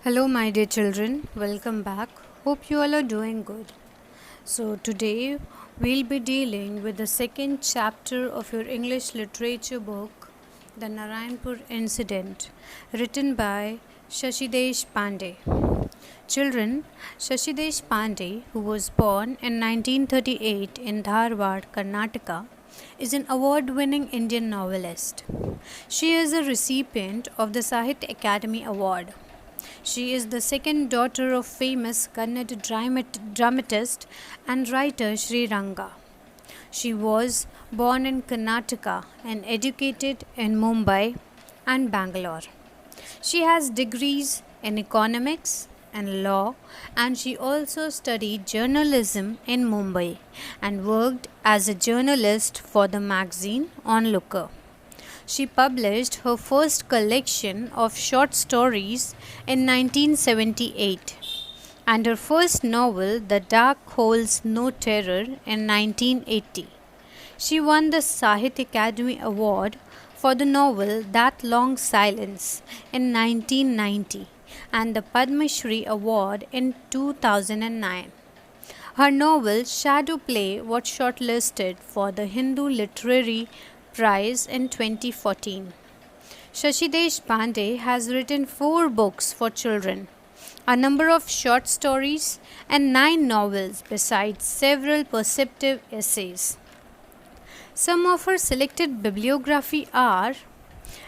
Hello, my dear children. Welcome back. Hope you all are doing good. So, today we'll be dealing with the second chapter of your English literature book, The Narayanpur Incident, written by Shashidesh Pandey. Children, Shashidesh Pandey, who was born in 1938 in Dharwad, Karnataka, is an award-winning Indian novelist. She is a recipient of the Sahitya Academy Award. She is the second daughter of famous Kannada dramatist and writer Sri Ranga. She was born in Karnataka and educated in Mumbai and Bangalore. She has degrees in economics and law, and she also studied journalism in Mumbai and worked as a journalist for the magazine Onlooker. She published her first collection of short stories in 1978 and her first novel, The Dark Holds No Terror, in 1980. She won the Sahitya Academy Award for the novel That Long Silence in 1990 and the Padma Shri Award in 2009. Her novel Shadow Play was shortlisted for the Hindu Literary Prize in 2014. Shashidesh Pandey has written 4 books for children, a number of short stories, and 9 novels, besides several perceptive essays. Some of her selected bibliography are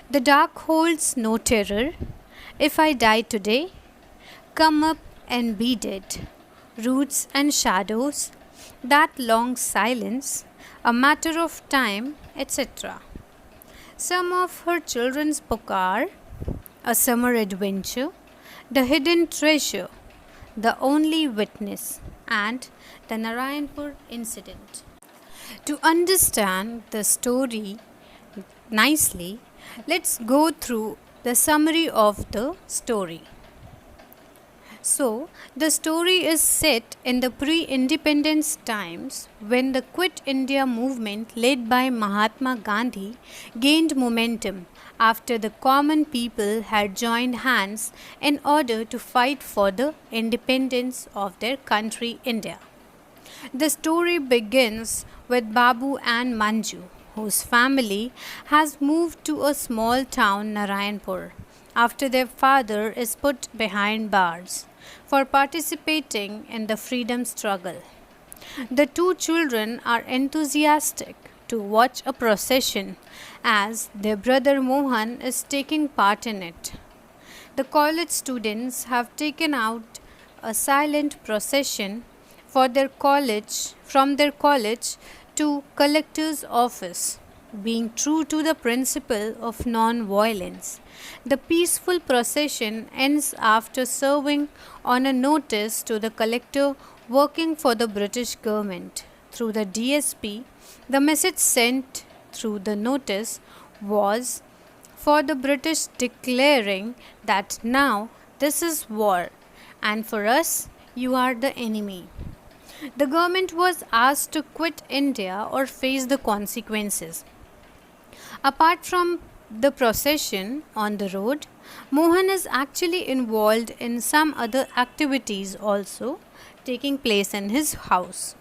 The Dark Holds No Terror, If I Die Today, Come Up and Be Dead, Roots and Shadows, That Long Silence, A Matter of Time, etc. Some of her children's books are A Summer Adventure, The Hidden Treasure, The Only Witness, and The Narayanpur Incident. To understand the story nicely, let's go through the summary of the story. So, the story is set in the pre-independence times when the Quit India movement led by Mahatma Gandhi gained momentum after the common people had joined hands in order to fight for the independence of their country India. The story begins with Babu and Manju, whose family has moved to a small town Narayanpur after their father is put behind bars for participating in the freedom struggle. The 2 children are enthusiastic to watch a procession as their brother Mohan is taking part in it. The college students have taken out a silent procession from their college to collector's office, being true to the principle of non-violence. The peaceful procession ends after serving on a notice to the collector working for the British government. Through the DSP, the message sent through the notice was for the British declaring that now this is war and for us you are the enemy. The government was asked to quit India or face the consequences. Apart from the procession on the road, Mohan is actually involved in some other activities also taking place in his house.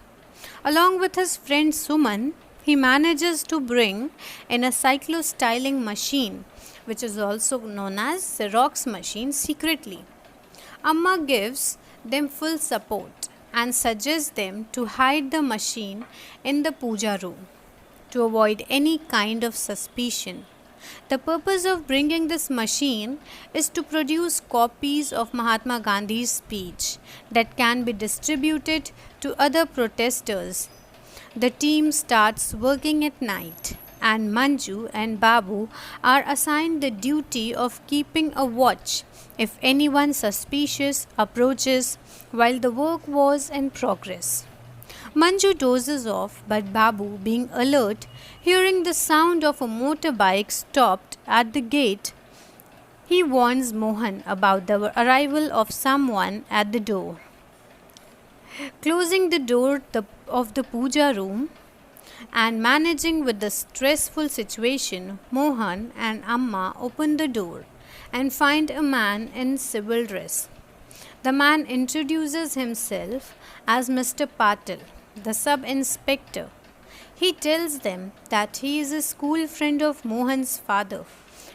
Along with his friend Suman, he manages to bring in a cyclo-styling machine, which is also known as Xerox machine, secretly. Amma gives them full support and suggests them to hide the machine in the puja room to avoid any kind of suspicion. The purpose of bringing this machine is to produce copies of Mahatma Gandhi's speech that can be distributed to other protesters. The team starts working at night, and Manju and Babu are assigned the duty of keeping a watch if anyone suspicious approaches while the work was in progress. Manju dozes off, but Babu, being alert, hearing the sound of a motorbike stopped at the gate, he warns Mohan about the arrival of someone at the door. Closing the door of the puja room and managing with the stressful situation, Mohan and Amma open the door and find a man in civil dress. The man introduces himself as Mr. Patil, the sub inspector. He tells them that he is a school friend of Mohan's father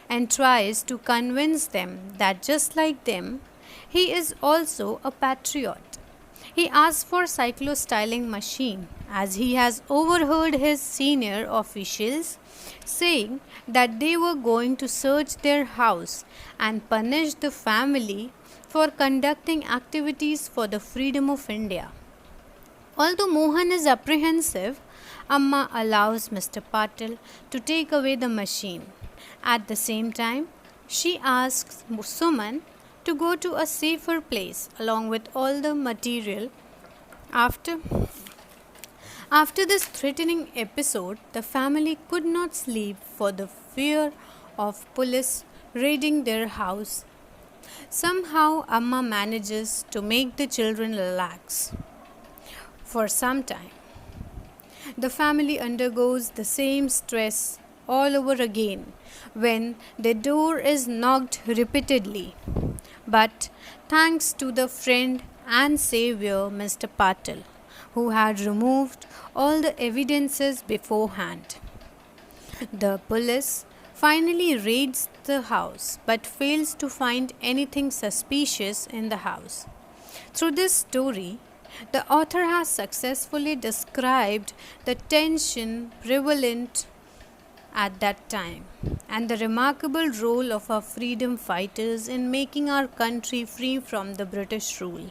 and tries to convince them that just like them, he is also a patriot. He asks for cyclo-styling machine as he has overheard his senior officials saying that they were going to search their house and punish the family for conducting activities for the freedom of India. Although Mohan is apprehensive, Amma allows Mr. Patil to take away the machine. At the same time, she asks Suman to go to a safer place along with all the material. After this threatening episode, the family could not sleep for the fear of police raiding their house. Somehow, Amma manages to make the children relax for some time. The family undergoes the same stress all over again when the door is knocked repeatedly. But thanks to the friend and savior Mr. Patil, who had removed all the evidences beforehand, the police finally raids the house but fails to find anything suspicious in the house. Through this story, the author has successfully described the tension prevalent at that time and the remarkable role of our freedom fighters in making our country free from the British rule.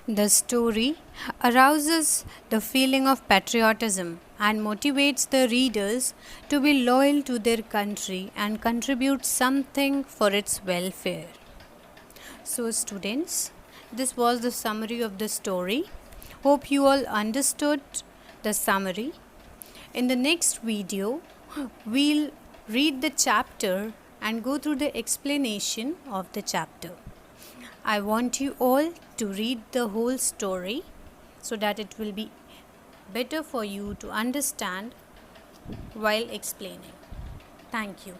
The story arouses the feeling of patriotism and motivates the readers to be loyal to their country and contribute something for its welfare. So, students, this was the summary of the story. Hope you all understood the summary. In the next video, we'll read the chapter and go through the explanation of the chapter. I want you all to read the whole story so that it will be better for you to understand while explaining. Thank you.